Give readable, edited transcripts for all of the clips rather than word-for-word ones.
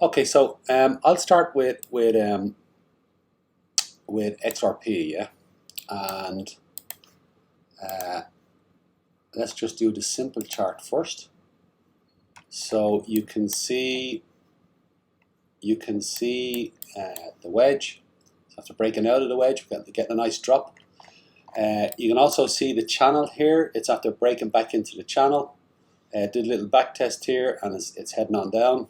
Okay, so I'll start with XRP, yeah, and uh, let's just do the simple chart first. So you can see the wedge. So after breaking out of the wedge, we're getting a nice drop. You can also see the channel here. It's after breaking back into the channel. Did a little back test here, and it's heading on down.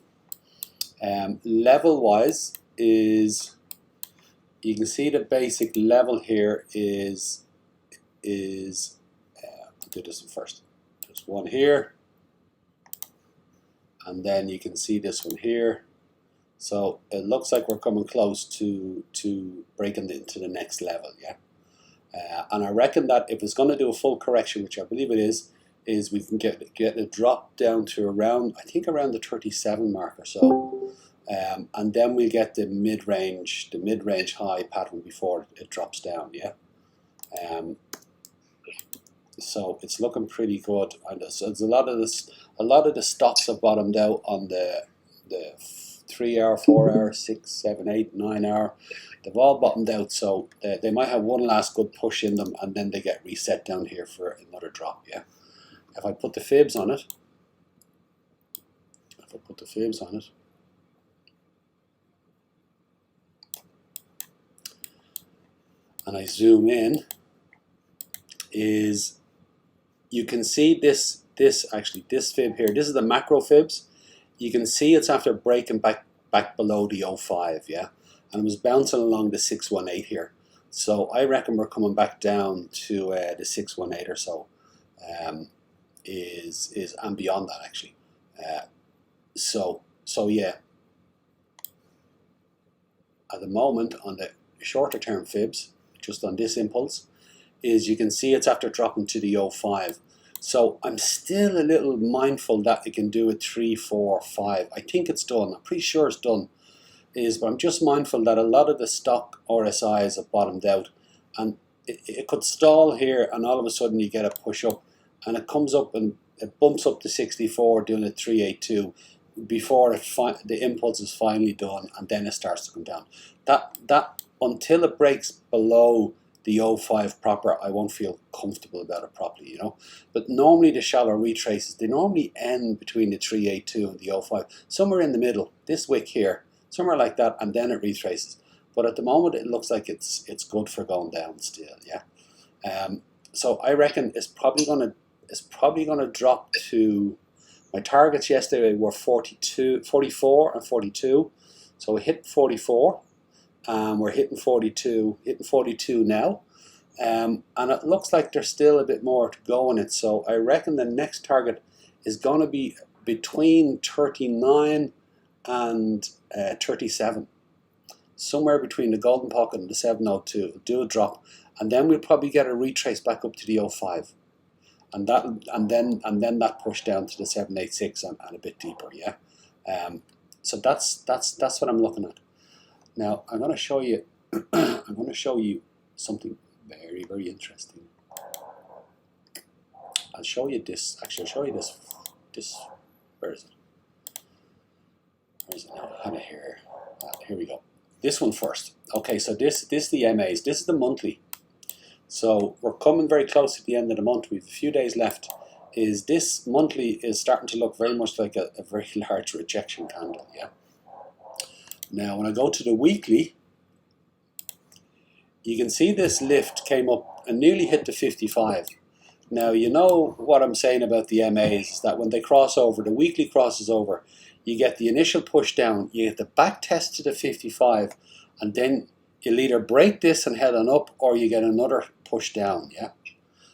Level wise is, you can see the basic level here is I'll do this one first. There's one here, and then you can see this one here. So it looks like we're coming close to breaking into the next level, yeah. And I reckon that if it's going to do a full correction, which I believe it is we can get a drop down to around, I think around the 37 mark or so, and then we get the mid-range high pattern before it drops down, yeah. So it's looking pretty good. And there's a lot of the stocks have bottomed out on the 3 hour, 4 hour, 6, 7, 8, 9 hour. They've all bottomed out, so they might have one last good push in them, and then they get reset down here for another drop, yeah. If I put the fibs on it, and I zoom in, is you can see this fib here. This is the macro fibs. You can see it's after breaking back below the 05, yeah, and it was bouncing along the 618 here. So I reckon we're coming back down to the 618 or so, is and beyond that actually. So yeah. At the moment on the shorter term fibs, just on this impulse, is you can see it's after dropping to the 05. So I'm still a little mindful that it can do a 3, 4, 5. I think it's done. I'm pretty sure it's done. But I'm just mindful that a lot of the stock RSIs have bottomed out, and it could stall here, and all of a sudden you get a push up, and it comes up and it bumps up to 64, doing a 382 before the impulse is finally done, and then it starts to come down. That until it breaks below the 05 proper, I won't feel comfortable about it properly, you know. But normally the shallow retraces, they normally end between the 382 and the 05, somewhere in the middle, this wick here, somewhere like that, and then it retraces. But at the moment it looks like it's good for going down still, yeah. So I reckon it's probably gonna drop to, my targets yesterday were 44 and 42. So we hit 44. We're hitting 42 now, and it looks like there's still a bit more to go in it. So I reckon the next target is going to be between 39 and 37, somewhere between the golden pocket and the 702. Do a drop, and then we'll probably get a retrace back up to the 05, and then that push down to the 786 and a bit deeper, yeah. So that's what I'm looking at. Now I'm going to show you something very, very interesting. I'll show you this. Actually, I'll show you this. Where is it? Where is it now? Kind of here. Here we go. This one first. Okay, so this is the MAs. This is the monthly. So we're coming very close to the end of the month. We've a few days left. This monthly is starting to look very much like a very large rejection candle. Yeah. Now, when I go to the weekly, you can see this lift came up and nearly hit the 55. Now, you know what I'm saying about the MAs is that when they cross over, the weekly crosses over, you get the initial push down, you get the back test to the 55, and then you'll either break this and head on up, or you get another push down, yeah?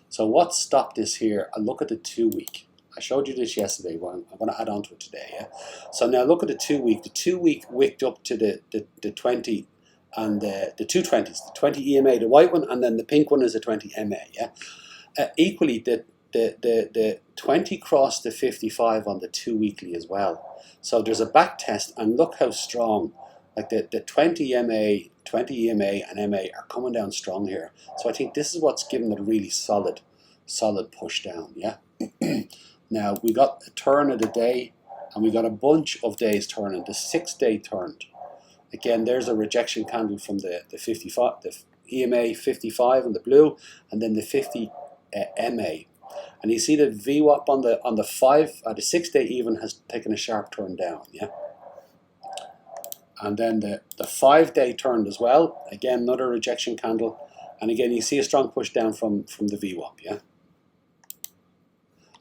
So what stopped this here? I look at the 2 week. I showed you this yesterday, but I'm going to add on to it today, yeah? So now look at the 2 week. The 2 week wicked up to the 20 and the 220s. The 20 EMA, the white one, and then the pink one is a 20 MA, yeah? Equally, the 20 crossed the 55 on the 2 weekly as well. So there's a back test, and look how strong. Like the 20 MA, 20 EMA and MA are coming down strong here. So I think this is what's giving it a really solid push down, yeah? Now, we got a turn of the day and we got a bunch of days turning. The 6th day turned. Again, there's a rejection candle from the 55, the EMA 55 in the blue, and then the 50 MA. And you see the VWAP on the 6th day even has taken a sharp turn down, yeah. And then the 5-day turned as well. Again, another rejection candle, and again you see a strong push down from the VWAP, yeah.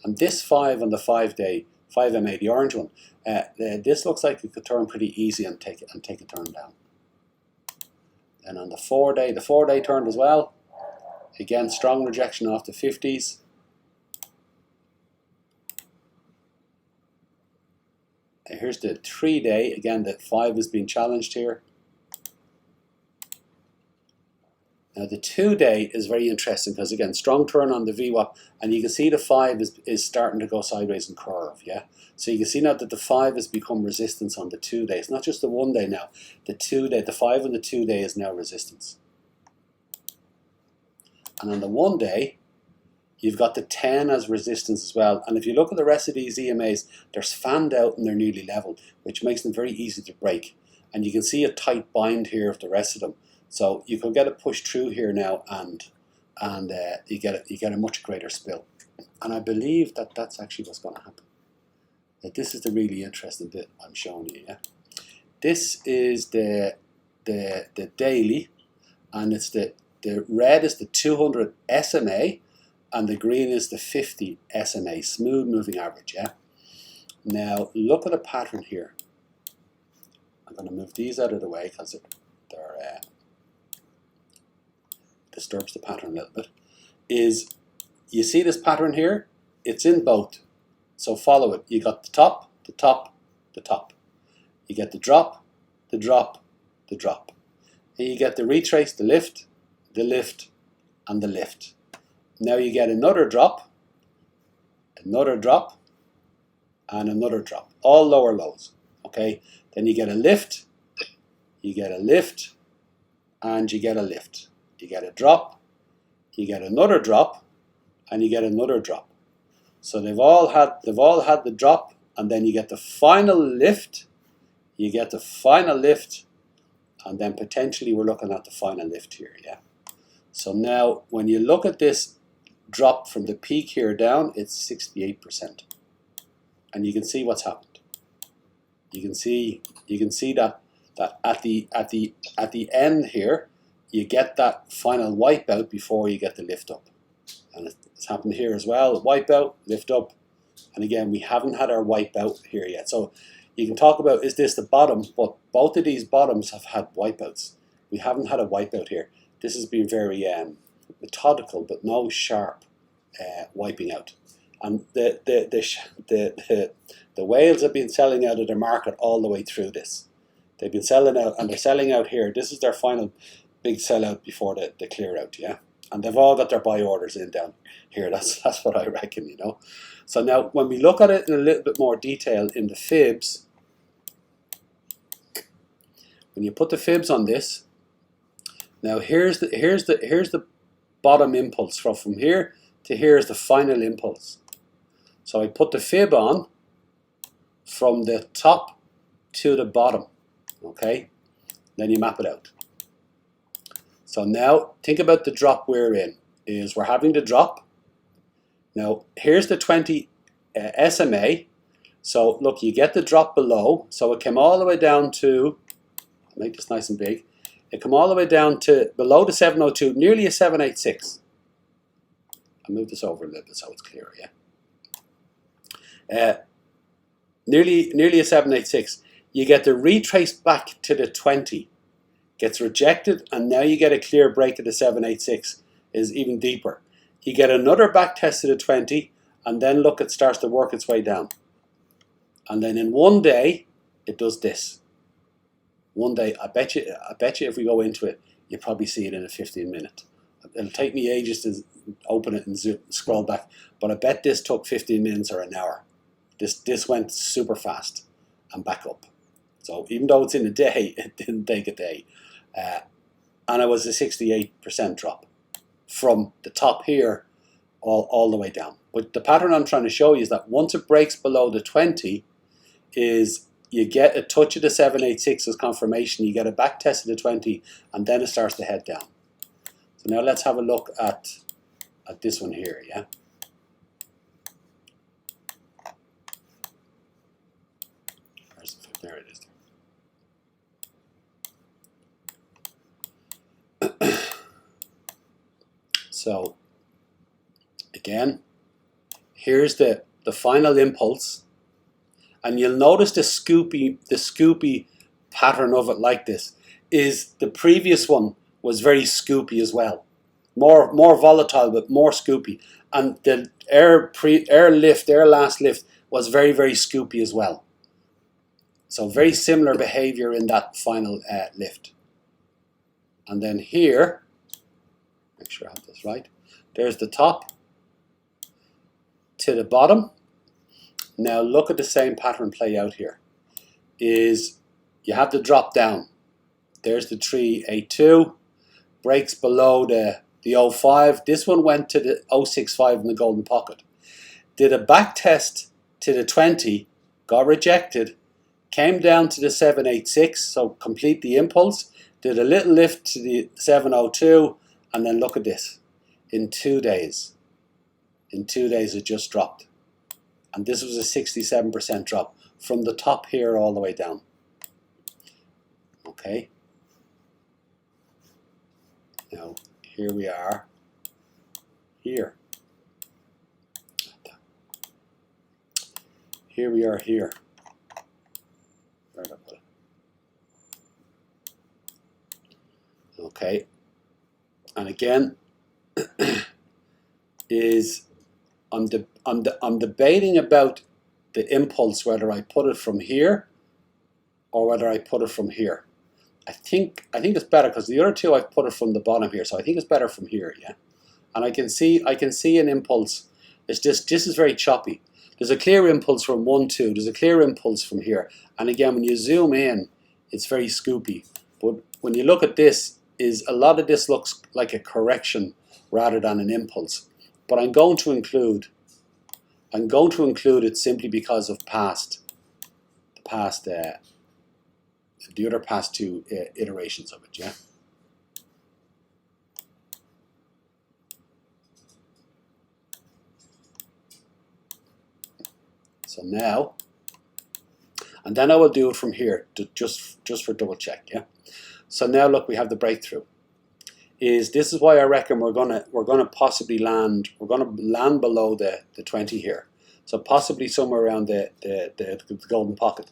And this 5 on the 5-day, 5 MA, the orange one, this looks like it could turn pretty easy and take a turn down. And on the 4-day turned as well. Again, strong rejection off the 50s. And here's the 3-day. Again, the 5 is being challenged here. Now the 2-day is very interesting because again, strong turn on the VWAP, and you can see the 5 is starting to go sideways and curve, yeah? So you can see now that the 5 has become resistance on the 2-day. It's not just the 1 day now. The 2-day, the 5 on the 2-day is now resistance. And on the 1 day, you've got the 10 as resistance as well. And if you look at the rest of these EMAs, they're fanned out and they're nearly level, which makes them very easy to break. And you can see a tight bind here of the rest of them. So you can get a push through here now, and you get a much greater spill. And I believe that that's actually what's going to happen. That this is the really interesting bit I'm showing you. Yeah, this is the daily, and it's the red is the 200 SMA, and the green is the 50 SMA, smooth moving average. Yeah. Now look at the pattern here. I'm going to move these out of the way because they're disturbs the pattern a little bit. Is you see this pattern here? It's in both. So follow it. You got the top, the top, the top. You get the drop, the drop, the drop. And you get the retrace, the lift, and the lift. Now you get another drop, and another drop. All lower lows. Okay? Then you get a lift, and you get a lift. You get a drop, you get another drop, and you get another drop. So they've all had the drop, and then you get the final lift, and then potentially we're looking at the final lift here, yeah. So now when you look at this drop from the peak here down, it's 68%. And you can see what's happened. You can see that at the end here, you get that final wipeout before you get the lift up. And it's happened here as well. Wipeout, lift up. And again, we haven't had our wipeout here yet. So you can talk about, is this the bottom? But both of these bottoms have had wipeouts. We haven't had a wipeout here. This has been very methodical, but no sharp wiping out. And the whales have been selling out of their market all the way through this. They've been selling out, and they're selling out here. This is their final big sellout before the clear out, yeah. And they've all got their buy orders in down here. That's what I reckon, you know. So now when we look at it in a little bit more detail in the fibs, when you put the fibs on this, now here's the bottom impulse from here to here is the final impulse. So I put the fib on from the top to the bottom, okay? Then you map it out. So now think about the drop we're in. We're having the drop. Now here's the 20 SMA. So look, you get the drop below. So it came all the way down to, I'll make this nice and big. It came all the way down to below the 702, nearly a 786. I'll move this over a little bit so it's clearer, yeah. Nearly a 786. You get the retrace back to the 20. Gets rejected, and now you get a clear break of the 786, is even deeper. You get another back test to the 20, and then look, it starts to work its way down. And then in 1 day, it does this. 1 day, I bet you if we go into it, you'll probably see it in a 15-minute. It'll take me ages to open it and scroll back, but I bet this took 15 minutes or an hour. This went super fast and back up. So even though it's in a day, it didn't take a day. And it was a 68% drop from the top here all the way down. But the pattern I'm trying to show you is that once it breaks below the 20, is you get a touch of the 786 as confirmation, you get a back test of the 20, and then it starts to head down. So now let's have a look at this one here, yeah? Where's the flip? There it is. So again, here's the final impulse, and you'll notice the scoopy pattern of it like this is the previous one was very scoopy as well, more volatile but more scoopy, and the air last lift was very scoopy as well. So very similar behavior in that final lift. And then here, make sure I have this right, there's the top to the bottom. Now look at the same pattern play out here. Is you have the drop down. There's the 382, breaks below the 05. This one went to the 065 in the golden pocket. Did a back test to the 20, got rejected, came down to the 786, so complete the impulse, did a little lift to the 702, and then look at this. In 2 days. In 2 days it just dropped. And this was a 67% drop from the top here all the way down. Okay. Now here we are. Here. Here we are here. Where did I put it? Okay. And again, is I'm debating about the impulse, whether I put it from here or whether I put it from here. I think it's better because the other two I've put it from the bottom here, so I think it's better from here, yeah. And I can see an impulse. It's just this is very choppy. There's a clear impulse from 1, 2. There's a clear impulse from here, and again when you zoom in, it's very scoopy. But when you look at this, is a lot of this looks like a correction rather than an impulse. But I'm going to include it simply because of the other past two iterations of it, yeah. So now, and then I will do it from here just for double check, yeah. So now look, we have the breakthrough. This is why I reckon we're gonna possibly land below the 20 here. So possibly somewhere around the golden pocket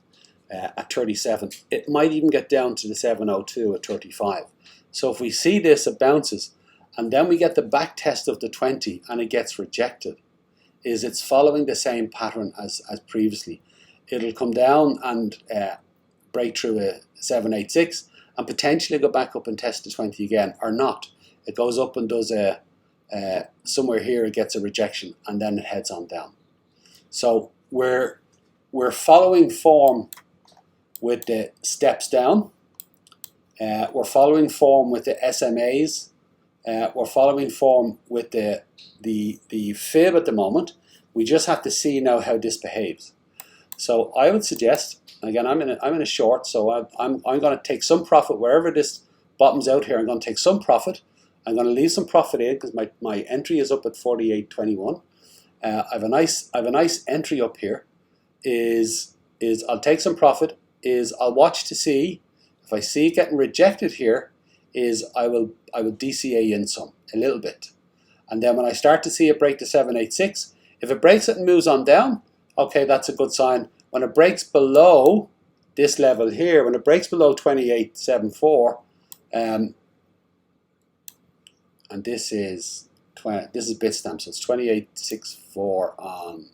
at 37. It might even get down to the 702 at 35. So if we see this, it bounces, and then we get the back test of the 20 and it gets rejected. It's following the same pattern as previously. It'll come down and break through a 786 and potentially go back up and test the 20 again, or not. It goes up and does somewhere here it gets a rejection and then it heads on down. So we're following form with the steps down. We're following form with the SMAs. We're following form with the fib at the moment. We just have to see now how this behaves. So I would suggest, again, I'm in a short, so I'm going to take some profit wherever this bottoms out here. I'm going to take some profit. I'm going to leave some profit in because my entry is up at 48.21. I have a nice entry up here. Is I'll take some profit. I'll watch to see if I see it getting rejected here. I will DCA in some a little bit, and then when I start to see it break the 786, if it breaks it and moves on down, okay, that's a good sign. When it breaks below this level here, when it breaks below 28.74, and this is Bitstamp, so it's 28.64 on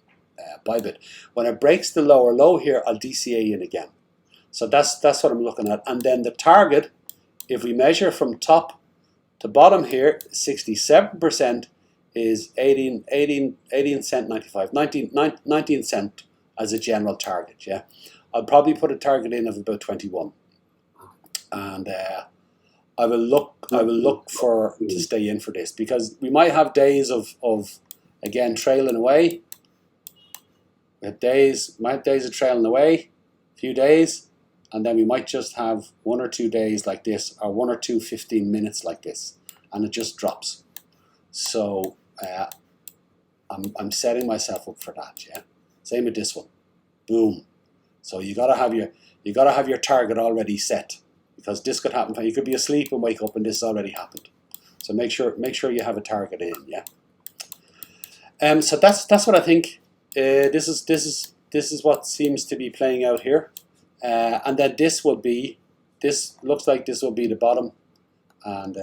Bybit. When it breaks the lower low here, I'll DCA in again. So that's what I'm looking at. And then the target, if we measure from top to bottom here, 67% is 18 cent 95, 19 cent as a general target. Yeah, I'll probably put a target in of about 21, and I will look to stay in for this, because we might have days of again trailing away. We have days of trailing away, few days, and then we might just have 1 or 2 days like this, or 1 or 2 15 minutes like this, and it just drops. So I'm setting myself up for that. Yeah, same with this one. Boom. So you gotta have your target already set, because this could happen. You could be asleep and wake up and this already happened. So make sure you have a target in. Yeah. So that's what I think. This is what seems to be playing out here, and then this looks like this will be the bottom, and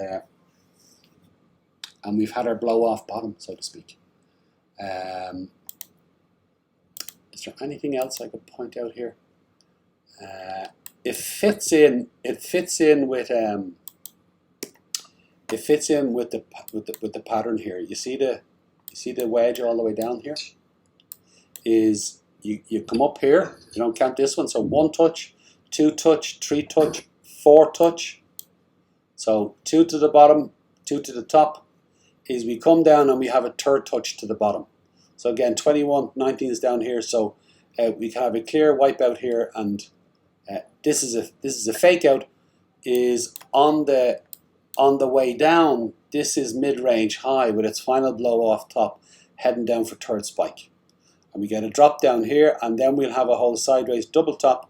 we've had our blow off bottom, so to speak. Is there anything else I could point out here? It fits in with the pattern here. You see the wedge all the way down here? Is you come up here, you don't count this one, so 1 touch, 2 touch, 3 touch, 4 touch. So 2 to the bottom, 2 to the top, is we come down and we have a 3rd touch to the bottom. So again, 21, 19 is down here, so we can have a clear wipeout here, and this is a fake out, is on the way down. This is mid-range high with its final blow off top, heading down for 3rd spike. And we get a drop down here, and then we'll have a whole sideways double top,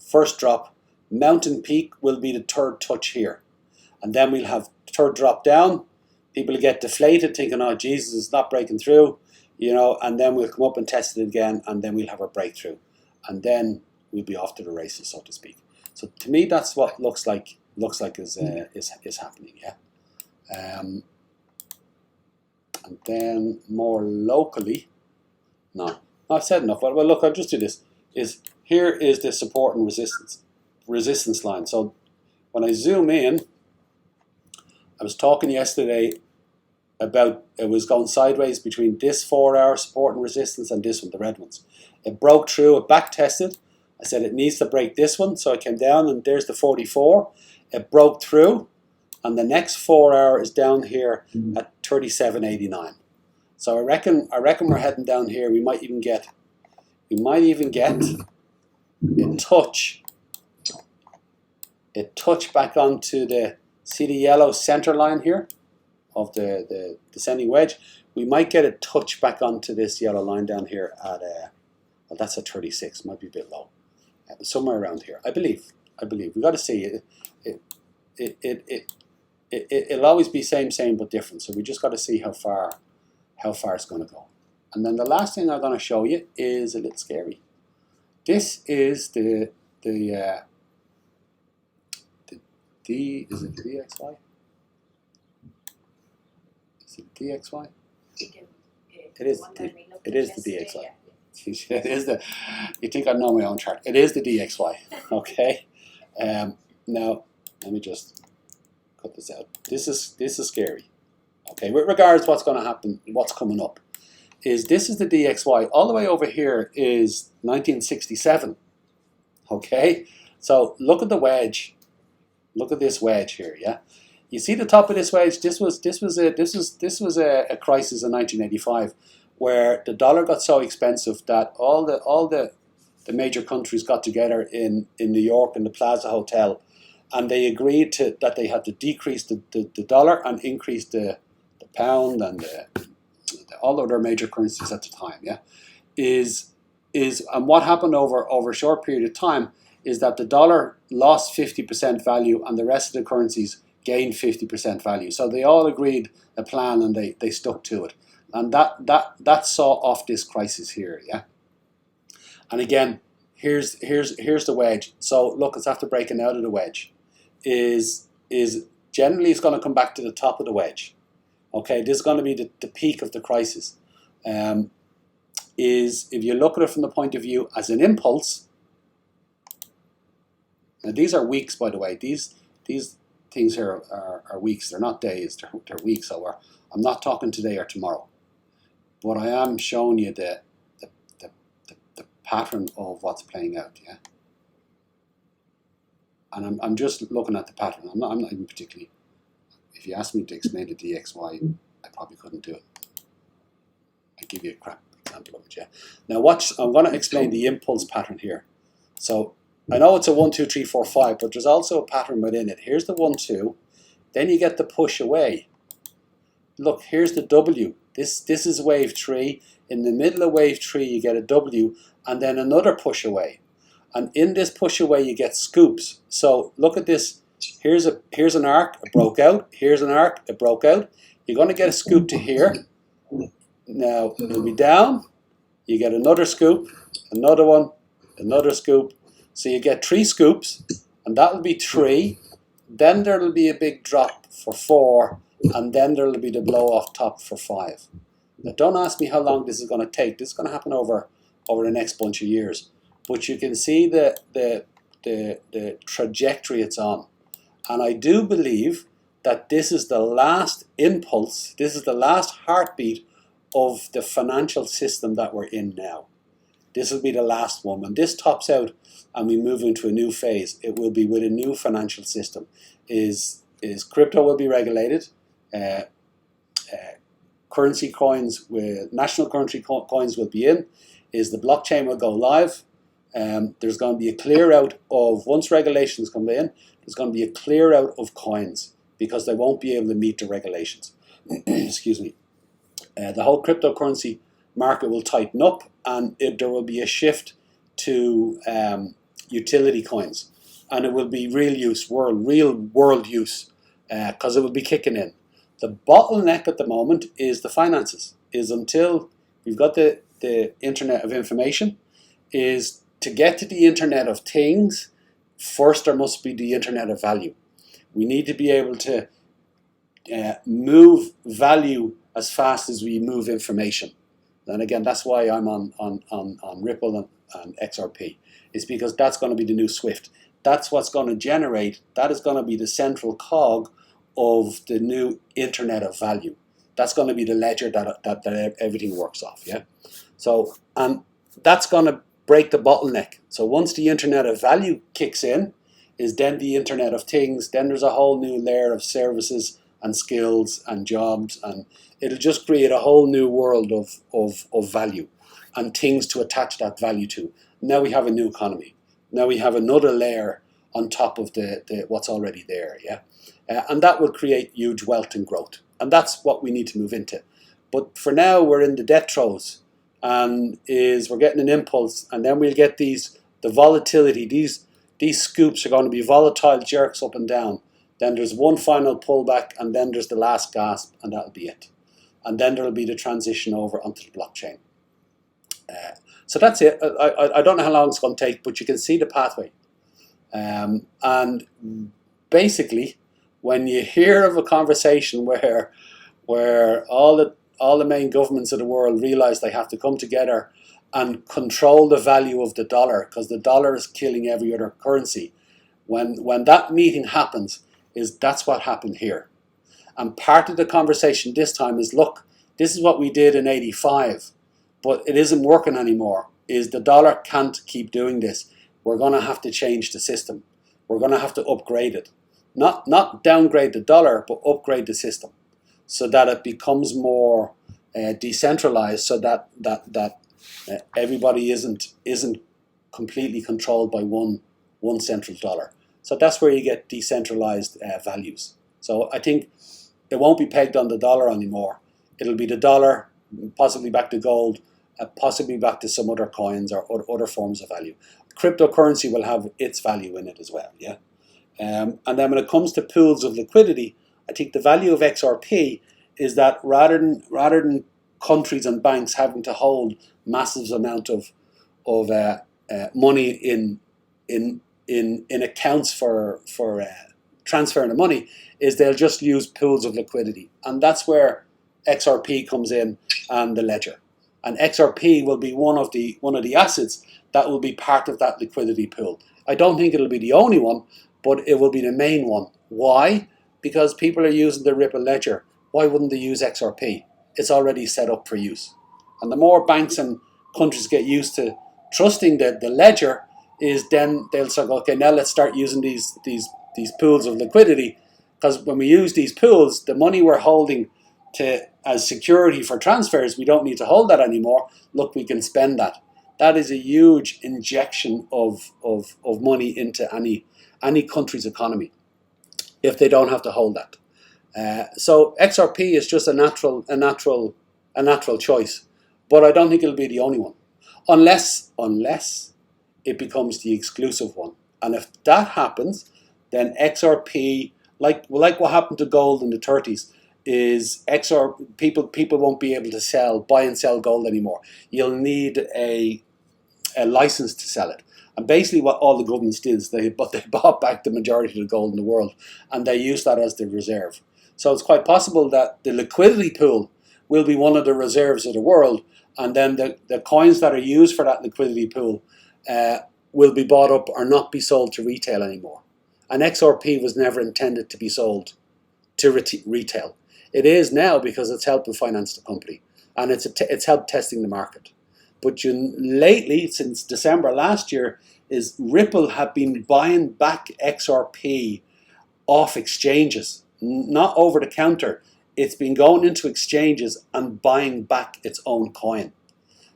1st drop. Mountain peak will be the 3rd touch here, and then we'll have 3rd drop down. People get deflated thinking, oh Jesus, it's not breaking through, you know, and then we'll come up and test it again, and then we'll have our breakthrough, and then we'll be off to the races, so to speak. So to me, that's what looks like is happening. Yeah. And then more locally, no, I've said enough. Well, look, I'll just do this. Here is the support and resistance line. So when I zoom in, I was talking yesterday about it was going sideways between this 4-hour support and resistance and this one, the red ones. It broke through, it back tested. I said it needs to break this one, so I came down and there's the 44. It broke through, and the next 4-hour is down here at 37.89. So I reckon we're heading down here. We might even get a touch back onto the, see the yellow center line here of the descending wedge. We might get a touch back onto this yellow line down here at well, that's at 36, might be a bit low, somewhere around here. I believe we got to see it. It'll always be same but different. So we just got to see how far it's going to go. And then the last thing I'm going to show you is a little scary. This is the is it the DXY? Is it DXY? It is the DXY. It is the. You think I know my own chart? It is the DXY. Okay. Now let me just cut this out. This is scary. Okay. With regards to what's going to happen, what's coming up, this is the DXY. All the way over here is 1967. Okay. So look at the wedge. Look at this wedge here. Yeah. You see the top of this wedge. This was a crisis in 1985, where the dollar got so expensive that all the major countries got together in New York in the Plaza Hotel, and they agreed that they had to decrease the dollar and increase the pound and all other major currencies at the time. Yeah, and what happened over a short period of time is that the dollar lost 50% value and the rest of the currencies gained 50% value. So they all agreed a plan and they stuck to it. And that saw off this crisis here, yeah. And again, here's the wedge. So look, it's after breaking out of the wedge. Is generally it's going to come back to the top of the wedge. Okay, this is going to be the peak of the crisis. Is if you look at it from the point of view as an impulse. Now these are weeks, by the way. These things here are weeks. They're not days. They're weeks. So I'm not talking today or tomorrow, but I am showing you the pattern of what's playing out. Yeah, and I'm just looking at the pattern. I'm not even particularly. If you ask me to explain the DXY, I probably couldn't do it. I'll give you a crap example of it. Yeah. Now watch. I'm going to explain the impulse pattern here. So I know it's a 1, 2, 3, 4, 5, but there's also a pattern within it. Here's the 1, 2. Then you get the push away. Look, here's the W. This is wave 3. In the middle of wave 3, you get a W, and then another push away. And in this push away, you get scoops. So look at this. Here's an arc, it broke out. Here's an arc, it broke out. You're going to get a scoop to here. Now, it'll be down. You get another scoop, another one, another scoop. So you get 3 scoops, and that'll be 3. Then there'll be a big drop for 4, and then there'll be the blow off top for 5. Now, don't ask me how long this is going to take. This is going to happen over the next bunch of years. But you can see the trajectory it's on. And I do believe that this is the last impulse, this is the last heartbeat of the financial system that we're in now. This will be the last one. When this tops out and we move into a new phase, it will be with a new financial system. Is crypto will be regulated. Currency coins, national currency coins will be in. Is the blockchain will go live. There's going to be a clear out of, once regulations come in, there's going to be a clear out of coins because they won't be able to meet the regulations. Excuse me. The whole cryptocurrency market will tighten up, and there will be a shift to utility coins, and it will be real world use, because it will be kicking in. The bottleneck at the moment is the finances. Is until we've got the Internet of Information, is to get to the Internet of Things. First, there must be the Internet of Value. We need to be able to move value as fast as we move information. And again, that's why I'm on Ripple and XRP. Is because that's going to be the new SWIFT. That's what's going to generate, that is going to be the central cog of the new Internet of Value. That's going to be the ledger that everything works off, yeah? So, and that's going to break the bottleneck. So once the Internet of Value kicks in, is then the Internet of Things, then there's a whole new layer of services and skills and jobs, and it'll just create a whole new world of value and things to attach that value to. Now we have a new economy. Now we have another layer on top of the what's already there, yeah? And that will create huge wealth and growth. And that's what we need to move into. But for now, we're in the death throes, and we're getting an impulse, and then we'll get the volatility. These scoops are going to be volatile jerks up and down. Then there's one final pullback, and then there's the last gasp, and that'll be it. And then there'll be the transition over onto the blockchain. So that's it. I don't know how long it's going to take, but you can see the pathway. And basically, when you hear of a conversation where all the main governments of the world realize they have to come together and control the value of the dollar, because the dollar is killing every other currency, when that meeting happens, that's what happened here. And part of the conversation this time is, look, this is what we did in '85, but it isn't working anymore. Is the dollar can't keep doing this. We're going to have to change the system. We're going to have to upgrade it. Not downgrade the dollar, but upgrade the system so that it becomes more decentralized, so that everybody isn't completely controlled by one central dollar. So that's where you get decentralized values. So I think it won't be pegged on the dollar anymore. It'll be the dollar, possibly back to gold, possibly back to some other coins or other forms of value. Cryptocurrency will have its value in it as well, yeah. And then when it comes to pools of liquidity, I think the value of XRP is that rather than countries and banks having to hold massive amount of money in accounts for transferring the money, is they'll just use pools of liquidity, and that's where XRP comes in, and the ledger. And XRP will be one of the assets that will be part of that liquidity pool. I don't think it'll be the only one, but it will be the main one. Why? Because people are using the Ripple ledger. Why wouldn't they use XRP? It's already set up for use. And the more banks and countries get used to trusting the ledger, is then they'll say, okay, now let's start using these pools of liquidity, because when we use these pools, the money we're holding as security for transfers, we don't need to hold that anymore. Look, we can spend that. that is a huge injection of money into any country's economy if they don't have to hold that. So XRP is just a natural choice, but I don't think it'll be the only one, unless it becomes the exclusive one. And if that happens, then XRP, like what happened to gold in the 30s, is people won't be able to buy and sell gold anymore. You'll need a license to sell it. And basically what all the governments did is they bought back the majority of the gold in the world, and they used that as the reserve. So it's quite possible that the liquidity pool will be one of the reserves of the world, and then the coins that are used for that liquidity pool will be bought up or not be sold to retail anymore. And XRP was never intended to be sold to retail. It is now because it's helping finance the company, and it's helped testing the market. But lately, since December last year, is Ripple have been buying back XRP off exchanges, not over the counter. It's been going into exchanges and buying back its own coin,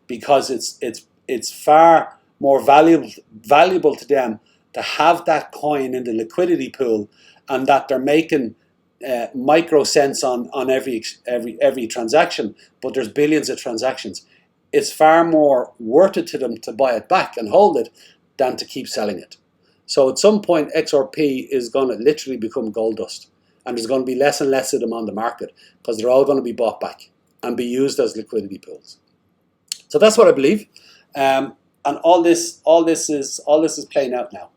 because it's far more valuable to them to have that coin in the liquidity pool, and that they're making micro cents on every transaction, but there's billions of transactions. It's far more worth it to them to buy it back and hold it than to keep selling it. So at some point, XRP is going to literally become gold dust, and there's going to be less and less of them on the market because they're all going to be bought back and be used as liquidity pools. So that's what I believe, and all this is playing out now.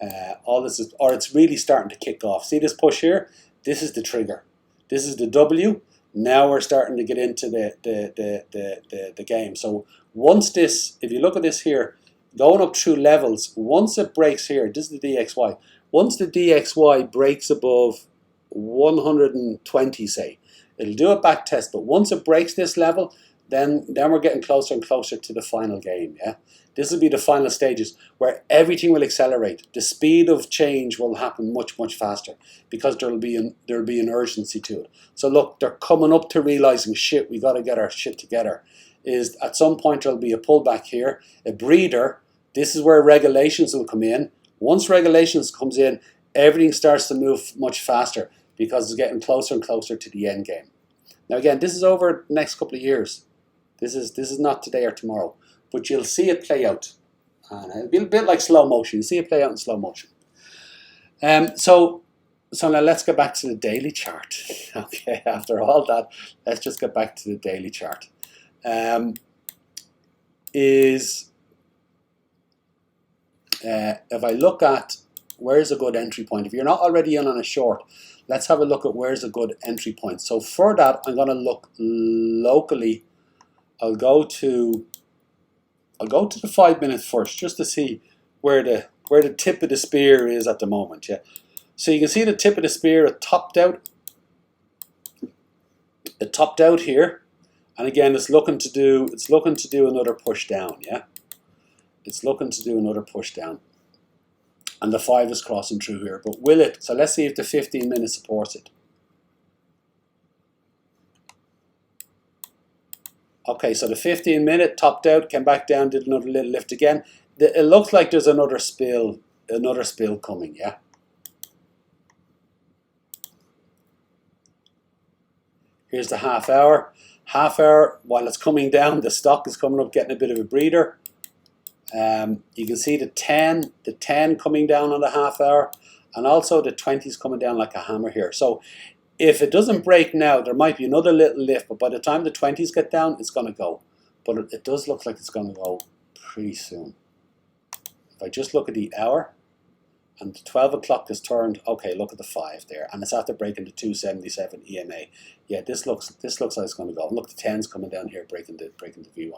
It's really starting to kick off. See this push here? This is the trigger. This is the W. Now we're starting to get into the game. So once this, if you look at this here, going up through levels, once it breaks here, this is the DXY. Once the DXY breaks above 120, say, it'll do a back test. But once it breaks this level, then we're getting closer and closer to the final game. Yeah, this will be the final stages where everything will accelerate. The speed of change will happen much faster because there'll be an urgency to it. So look, they're coming up to realizing, shit, we got to get our shit together. Is at some point there'll be a pullback here, a breather. This is where regulations will come in. Once regulations comes in, everything starts to move much faster because it's getting closer and closer to the end game. Now again, this is over the next couple of years. This is not today or tomorrow, but you'll see it play out. And it'll be a bit like slow motion. You see it play out in slow motion. So now let's get back to the daily chart. Okay, after all that, let's just get back to the daily chart. If I look at where's a good entry point, if you're not already in on a short, let's have a look at where's a good entry point. So for that, I'm going to look locally. I'll go to the 5 minute first, just to see where the tip of the spear is at the moment. Yeah, so you can see the tip of the spear. It topped out here, and again, it's looking to do another push down. Yeah, it's looking to do another push down, and the 5 is crossing through here. But will it? So let's see if the 15 minute supports it. Okay, so the 15 minute topped out, came back down, did another little lift again. It looks like there's another spill coming, yeah. Here's the half hour. Half hour, while it's coming down, the stock is coming up, getting a bit of a breather. You can see the 10 coming down on the half hour, and also the 20s coming down like a hammer here. So if it doesn't break now, there might be another little lift, but by the time the 20s get down, it's going to go. But it does look like it's going to go pretty soon. If I just look at the hour, and 12 o'clock is turned, okay, look at the 5 there, and it's after breaking the 277 EMA. Yeah, this looks like it's going to go. And look, the 10's coming down here, breaking the V1.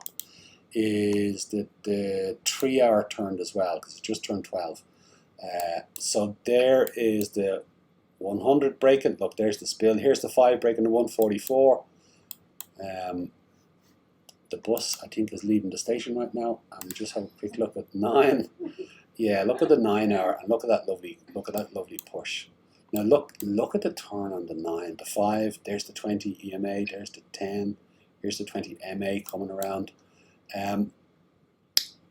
Is the 3 hour turned as well, because it just turned 12. So there is the 100 breaking. Look, there's the spill. Here's the 5 breaking the 144. The bus, I think, is leaving the station right now. And we just have a quick look at 9. Yeah, look at the 9 hour, and look at that lovely push. Now look at the turn on the 9, the 5. There's the 20 EMA. There's the 10. Here's the 20 MA coming around.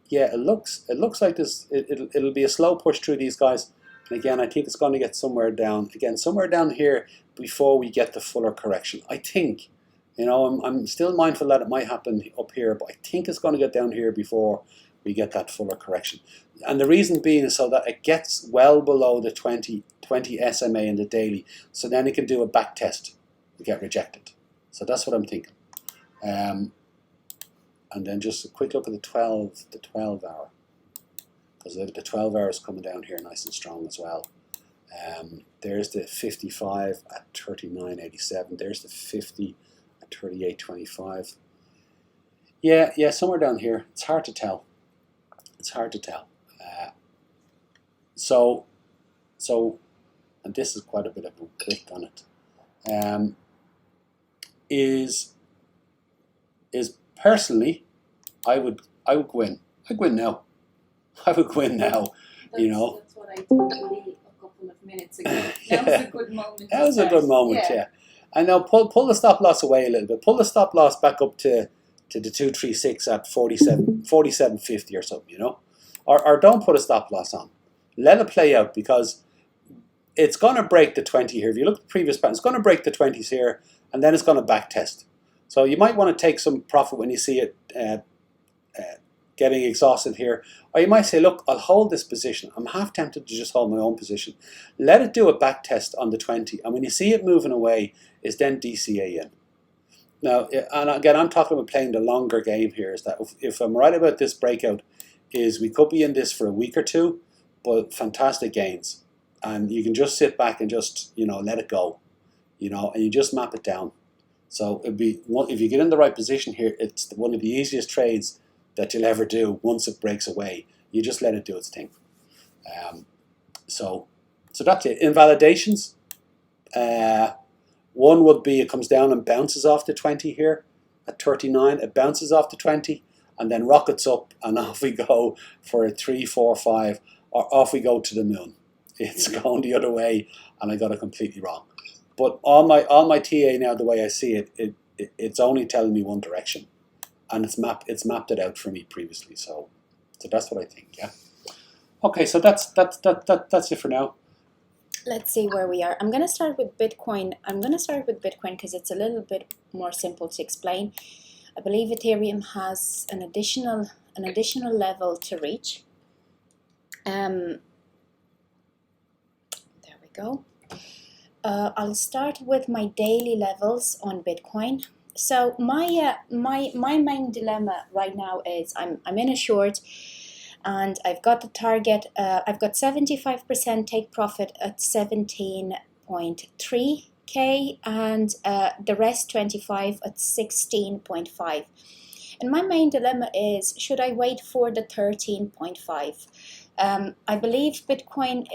yeah, it looks like this. It'll be a slow push through these guys. And again, I think it's going to get somewhere down. Again, somewhere down here before we get the fuller correction. I think, you know, I'm still mindful that it might happen up here, but I think it's going to get down here before we get that fuller correction. And the reason being is so that it gets well below the 20 SMA in the daily, so then it can do a back test and get rejected. So that's what I'm thinking. And then just a quick look at the 12 hour, because the 12 hour is coming down here nice and strong as well. There's the 55 at 39.87. There's the 50 at 38.25. Yeah, somewhere down here. It's hard to tell. It's hard to tell. So, and this is quite a bit of a wick on it. Is personally, I would go in. I'd go in now. I would go in now. You know. That's what I told Lee a couple of minutes ago. That was a good moment. That was a good moment. Yeah. And now pull the stop loss away a little bit. Pull the stop loss back up to the 236 at 47.50 or something. You know, or don't put a stop loss on. Let it play out, because it's going to break the 20 here. If you look at the previous pattern, it's going to break the 20s here, and then it's going to back test. So you might want to take some profit when you see it getting exhausted here. Or you might say, look, I'll hold this position. I'm half tempted to just hold my own position. Let it do a back test on the 20. And when you see it moving away, is then DCA in. Now, and again, I'm talking about playing the longer game here, is that if I'm right about this breakout, is we could be in this for a week or two, but fantastic gains. And you can just sit back and just, you know, let it go, you know, and you just map it down. So it'd be if you get in the right position here, it's one of the easiest trades that you'll ever do once it breaks away. You just let it do its thing. So that's it. Invalidations. One would be it comes down and bounces off the 20 here at 39. It bounces off the 20 and then rockets up, and off we go for a 3, 4, 5, or off we go to the moon. It's going the other way, and I got it completely wrong. But on my TA now, the way I see it, it's only telling me one direction, and it's mapped it out for me previously. So that's what I think. Yeah. Okay, so that's it for now. Let's see where we are. I'm going to start with Bitcoin. Because it's a little bit more simple to explain. I believe Ethereum has an additional level to reach. There we go. I'll start with my daily levels on Bitcoin. So my main dilemma right now is I'm in a short, and I've got the target. I've got 75% take profit at 17.3K, and the rest 25 at 16.5. And my main dilemma is, should I wait for the 13.5? I believe Bitcoin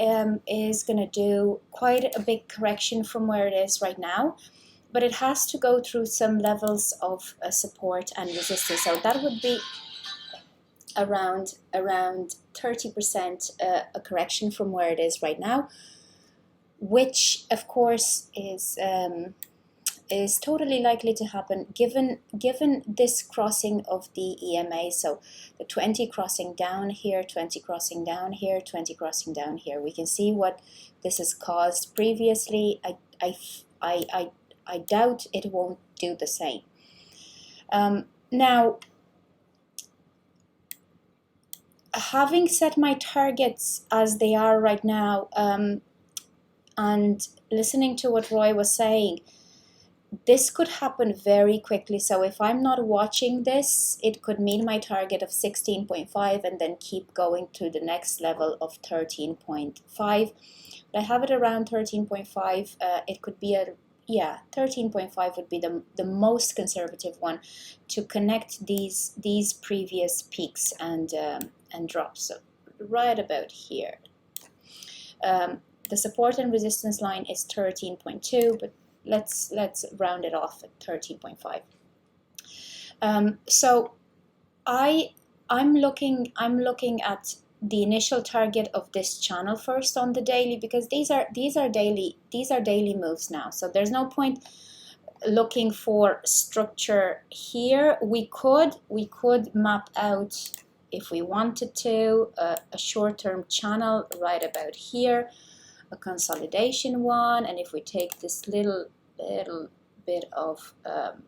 is going to do quite a big correction from where it is right now, but it has to go through some levels of support and resistance. So that would be around 30% a correction from where it is right now, which of course is totally likely to happen given this crossing of the EMA. So the 20 crossing down here, 20 crossing down here, 20 crossing down here. We can see what this has caused previously. I doubt it won't do the same. Now, having set my targets as they are right now, and listening to what Roy was saying, this could happen very quickly. So if I'm not watching this, it could mean my target of 16.5 and then keep going to the next level of 13.5. But I have it around 13.5. It could be 13.5 would be the most conservative one to connect these previous peaks and drops. So right about here. The support and resistance line is 13.2, but let's round it off at 13.5. So I'm looking at the initial target of this channel first on the daily, because these are daily moves now. So there's no point looking for structure here. We could map out if we wanted to, a short-term channel right about here, a consolidation one, and if we take this little bit of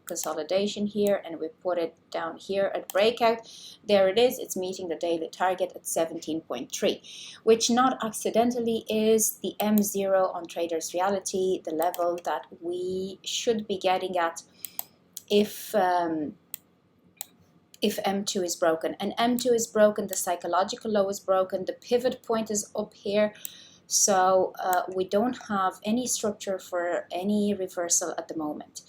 consolidation here and we put it down here at breakout, there it is, it's meeting the daily target at 17.3, which not accidentally is the M0 on Traders Reality, the level that we should be getting at if M2 is broken. And M2 is broken, the psychological low is broken, the pivot point is up here. So we don't have any structure for any reversal at the moment.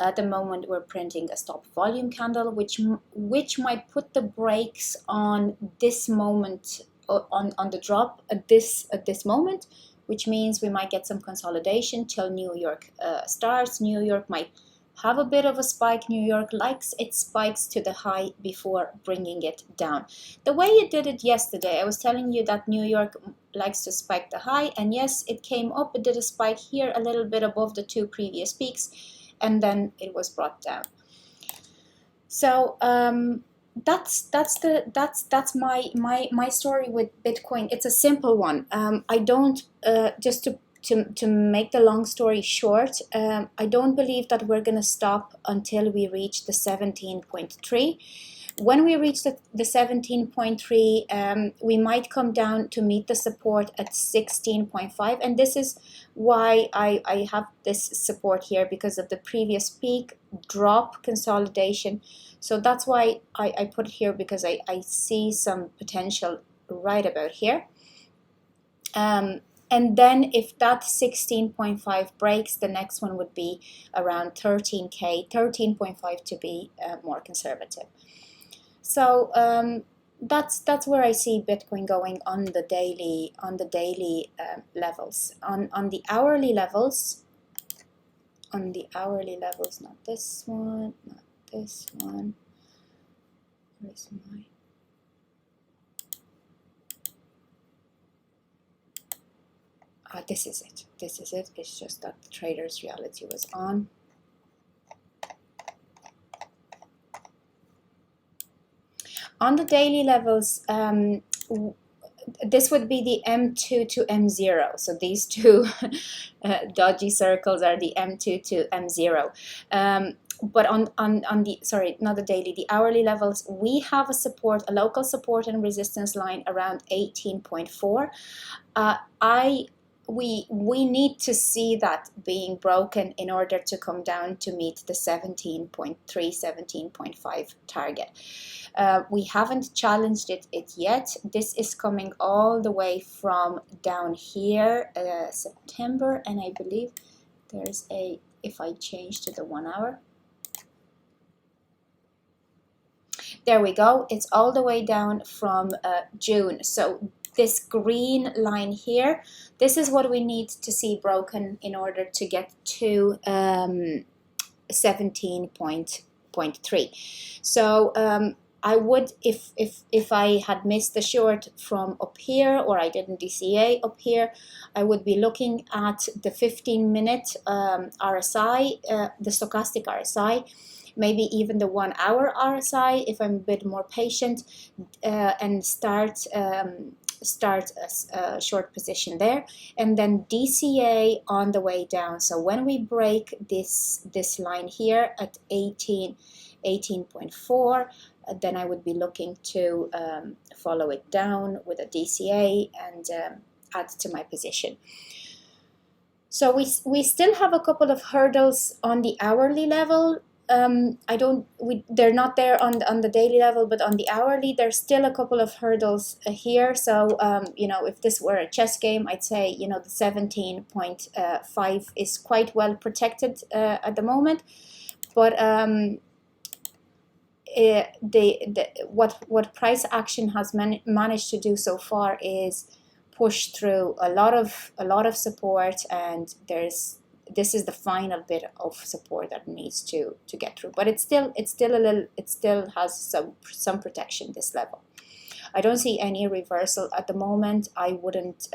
At the moment, we're printing a stop volume candle, which might put the brakes on this moment, on the drop at this moment, which means we might get some consolidation till New York starts. New York might have a bit of a spike. New York likes its spikes to the high before bringing it down. The way it did it yesterday, I was telling you that New York likes to spike the high, and yes, it came up, it did a spike here a little bit above the two previous peaks, and then it was brought down. So that's my story with Bitcoin. It's a simple one. I don't just to make the long story short, I don't believe that we're going to stop until we reach the 17.3. When we reach the 17.3, we might come down to meet the support at 16.5, and this is why I have this support here, because of the previous peak, drop, consolidation. So that's why I put it here, because I see some potential right about here. And then if that 16.5 breaks, the next one would be around 13K, 13.5 to be more conservative. So that's where I see Bitcoin going on the daily levels. On the hourly levels, not this one, not this one. Where's my? This is it. This is it. It's just that the Traders Reality was on. On the daily levels, this would be the M2 to M0. So these two dodgy circles are the M2 to M0. But on the, sorry, not the daily, the hourly levels, we have a support, a local support and resistance line around 18.4. We need to see that being broken in order to come down to meet the 17.3, 17.5 target. We haven't challenged it yet. This is coming all the way from down here, September, and I believe there's a, if I change to the 1 hour, there we go. It's all the way down from June. So this green line here, this is what we need to see broken in order to get to 17.3. So I would, if I had missed the short from up here, or I didn't DCA up here, I would be looking at the 15-minute RSI, the stochastic RSI, maybe even the 1 hour RSI if I'm a bit more patient, and start a short position there, and then DCA on the way down. So when we break this line here at 18.4, then I would be looking to follow it down with a DCA and add to my position. So we still have a couple of hurdles on the hourly level. They're not there on the daily level, but on the hourly, there's still a couple of hurdles here. So, you know, if this were a chess game, I'd say, you know, the 17.5 is quite well protected at the moment. But what price action has managed to do so far is push through a lot of support, and this is the final bit of support that needs to get through. But it still has some protection, this level. I don't see any reversal at the moment. I wouldn't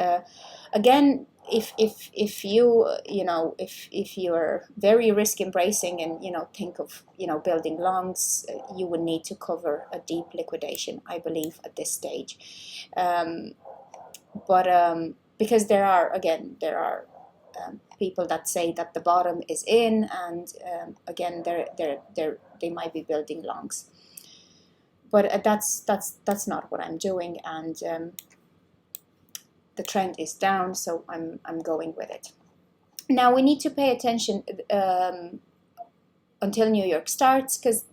again, if you if you're very risk embracing and think of building longs, you would need to cover a deep liquidation, I believe, at this stage. But because there are people that say that the bottom is in, and again they might be building longs, but that's not what I'm doing, and the trend is down, so I'm going with it. Now we need to pay attention until New York starts, because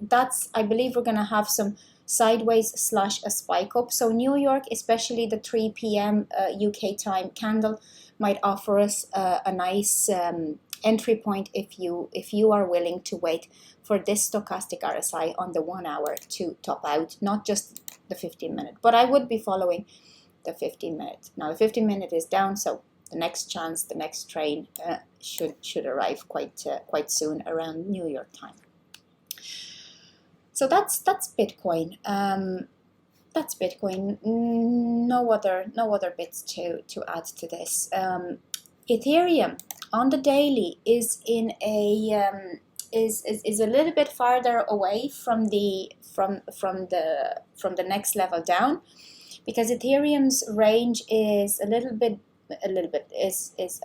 I believe we're going to have some sideways / a spike up. So New York, especially the 3 p.m. UK time candle, might offer us a nice entry point if you are willing to wait for this stochastic RSI on the 1 hour to top out, not just the 15-minute, but I would be following the 15-minute. Now the 15-minute is down, so the next chance, the next train should arrive quite soon around New York time. So that's Bitcoin. That's Bitcoin. No other bits to add to this. Ethereum on the daily is in a is a little bit farther away from the next level down, because Ethereum's range is a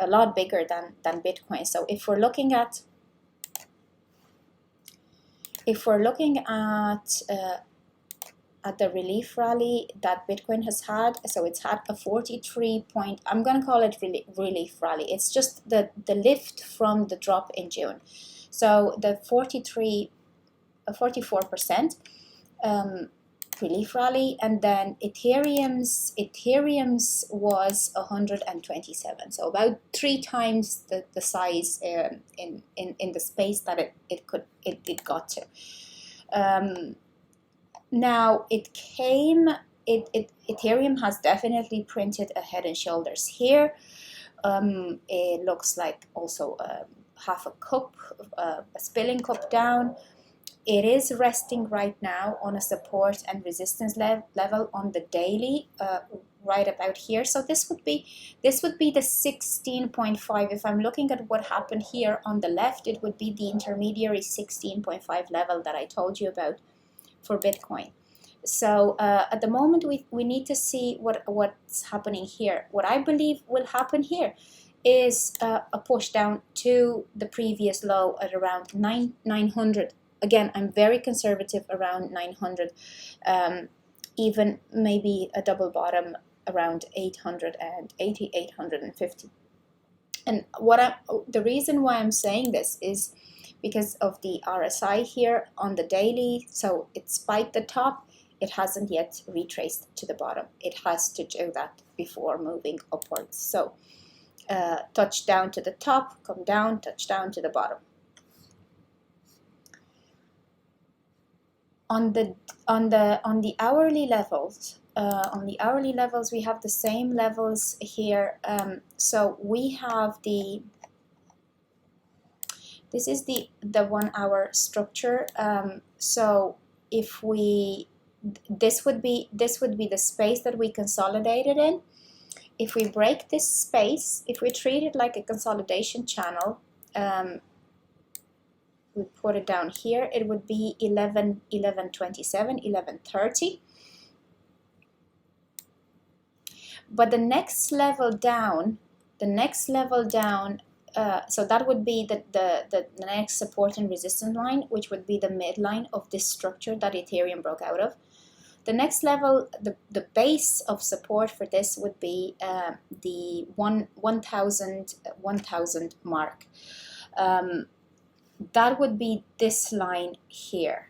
lot bigger than Bitcoin. So if we're looking at the relief rally that Bitcoin has had, so it's had a 43 point, I'm going to call it relief rally. It's just the lift from the drop in June. So the 44% relief rally, and then Ethereum's was 127, so about 3 times the size in the space that it got to. Now Ethereum has definitely printed a head and shoulders here. It looks like also half a cup, a spilling cup down. It is resting right now on a support and resistance level on the daily, right about here. So this would be the 16.5. If I'm looking at what happened here on the left, it would be the intermediary 16.5 level that I told you about for Bitcoin. So at the moment we need to see what's happening here. What I believe will happen here is a push down to the previous low at around 900. Again, I'm very conservative around 900, even maybe a double bottom around 880, 850. And the reason why I'm saying this is because of the RSI here on the daily. So it spiked the top. It hasn't yet retraced to the bottom. It has to do that before moving upwards. So touch down to the top, come down, touch down to the bottom. On the hourly levels, we have the same levels here. So we have this is the 1 hour structure. So if this would be the space that we consolidated in. If we break this space, if we treat it like a consolidation channel, we put it down here, it would be 1127, 1130. But the next level down, so that would be the next support and resistance line, which would be the midline of this structure that Ethereum broke out of. The next level, the base of support for this would be the 1,000 mark. That would be this line here.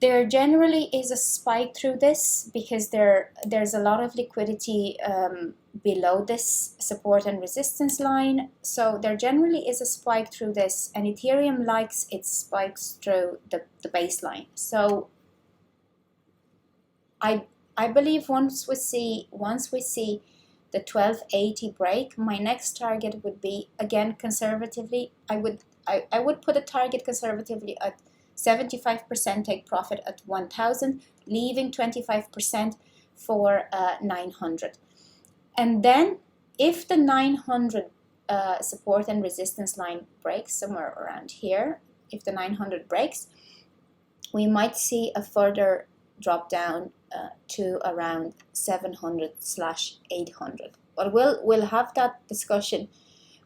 There generally is a spike through this because there's a lot of liquidity below this support and resistance line. So there generally is a spike through this, and Ethereum likes its spikes through the baseline. So I believe once we see the 1280 break, my next target would be, again, conservatively, I would put a target conservatively at 75% take profit at 1,000, leaving 25% for 900. And then if the 900 support and resistance line breaks somewhere around here, if the 900 breaks, we might see a further drop down to around 700/800. But we'll have that discussion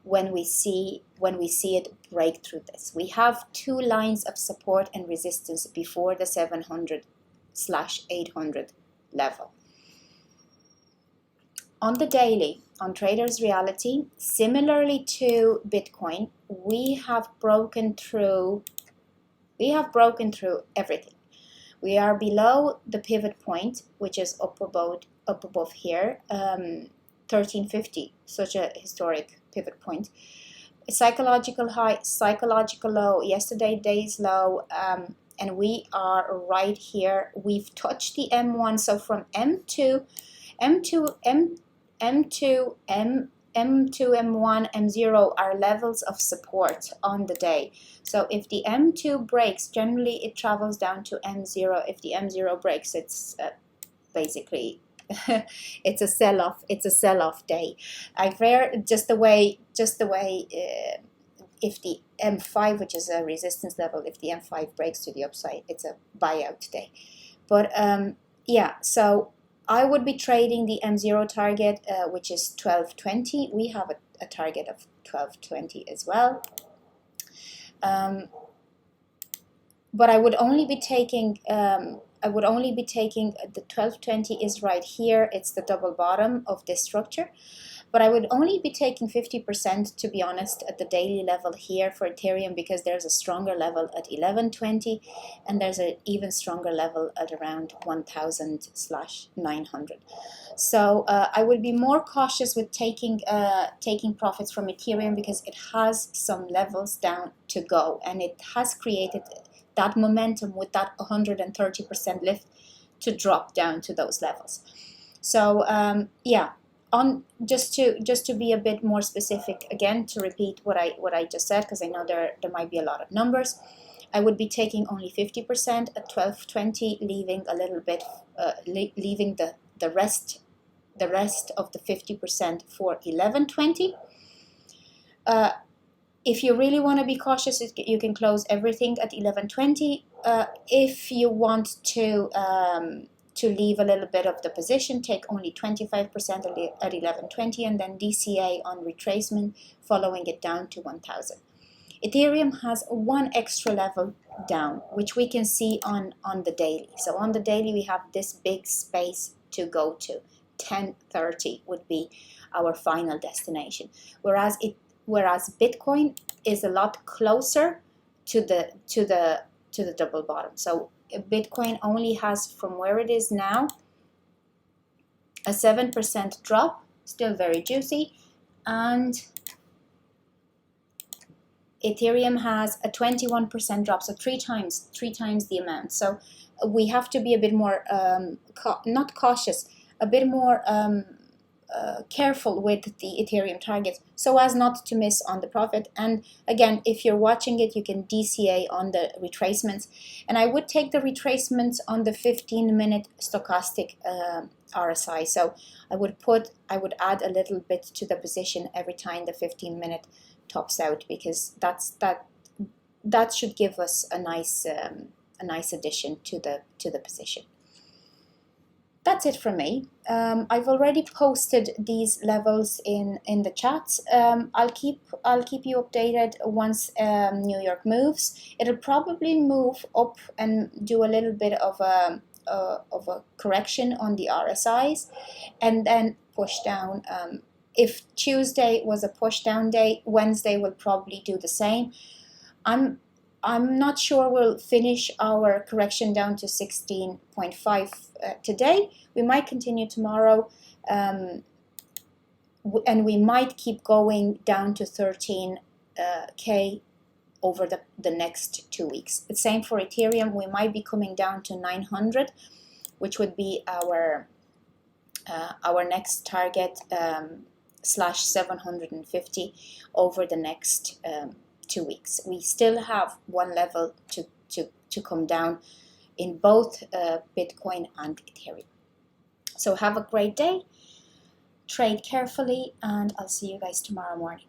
when we see it break through this. We have two lines of support and resistance before the 700/800 level. On the daily, on Traders Reality, similarly to Bitcoin, we have broken through everything. We are below the pivot point, which is up above here, 1350, such a historic pivot point. Psychological high, psychological low, yesterday's low, and we are right here. We've touched the M1, so from M2, M1, M0 are levels of support on the day. So if the M2 breaks, generally it travels down to M0. If the M0 breaks, it's basically it's a sell-off. It's a sell-off day. Just the way if the M5, which is a resistance level, if the M5 breaks to the upside, it's a buyout day. But yeah, so I would be trading the M0 target, which is 1220. We have a target of 1220 as well. But I would only be taking the 1220 is right here. It's the double bottom of this structure. But I would only be taking 50%, to be honest, at the daily level here for Ethereum, because there's a stronger level at 1120 and there's an even stronger level at around 1000/900. So I would be more cautious with taking profits from Ethereum, because it has some levels down to go, and it has created that momentum with that 130% lift to drop down to those levels. So yeah. Just to be a bit more specific, again, to repeat what I just said, because I know there might be a lot of numbers, I would be taking only 50% at 1220, leaving a little bit, leaving the rest of the 50% for 1120. If you really want to be cautious, you can close everything at 1120. If you want to leave a little bit of the position, take only 25% at 1120, and then DCA on retracement, following it down to 1000. Ethereum has one extra level down, which we can see on the daily. So on the daily, we have this big space to go to. 1030 would be our final destination, whereas Bitcoin is a lot closer to the double bottom. So Bitcoin only has, from where it is now, a 7% drop, still very juicy, and Ethereum has a 21% drop, so three times the amount. So we have to be a bit more not cautious, a bit more careful with the Ethereum targets, so as not to miss on the profit. And again, if you're watching it, you can DCA on the retracements, and I would take the retracements on the 15-minute stochastic RSI. So I would add a little bit to the position every time the 15-minute tops out, because that should give us a nice addition to the position. That's it from me. I've already posted these levels in the chats. I'll keep you updated once New York moves. It'll probably move up and do a little bit of a correction on the RSIs, and then push down. If Tuesday was a push down day, Wednesday will probably do the same. I'm not sure we'll finish our correction down to 16.5 today. We might continue tomorrow, and we might keep going down to 13K over the next 2 weeks. The same for Ethereum. We might be coming down to 900, which would be our next target, slash 750 over the next 2 weeks. We still have one level to come down in both Bitcoin and Ethereum. So have a great day. trade carefully, and I'll see you guys tomorrow morning.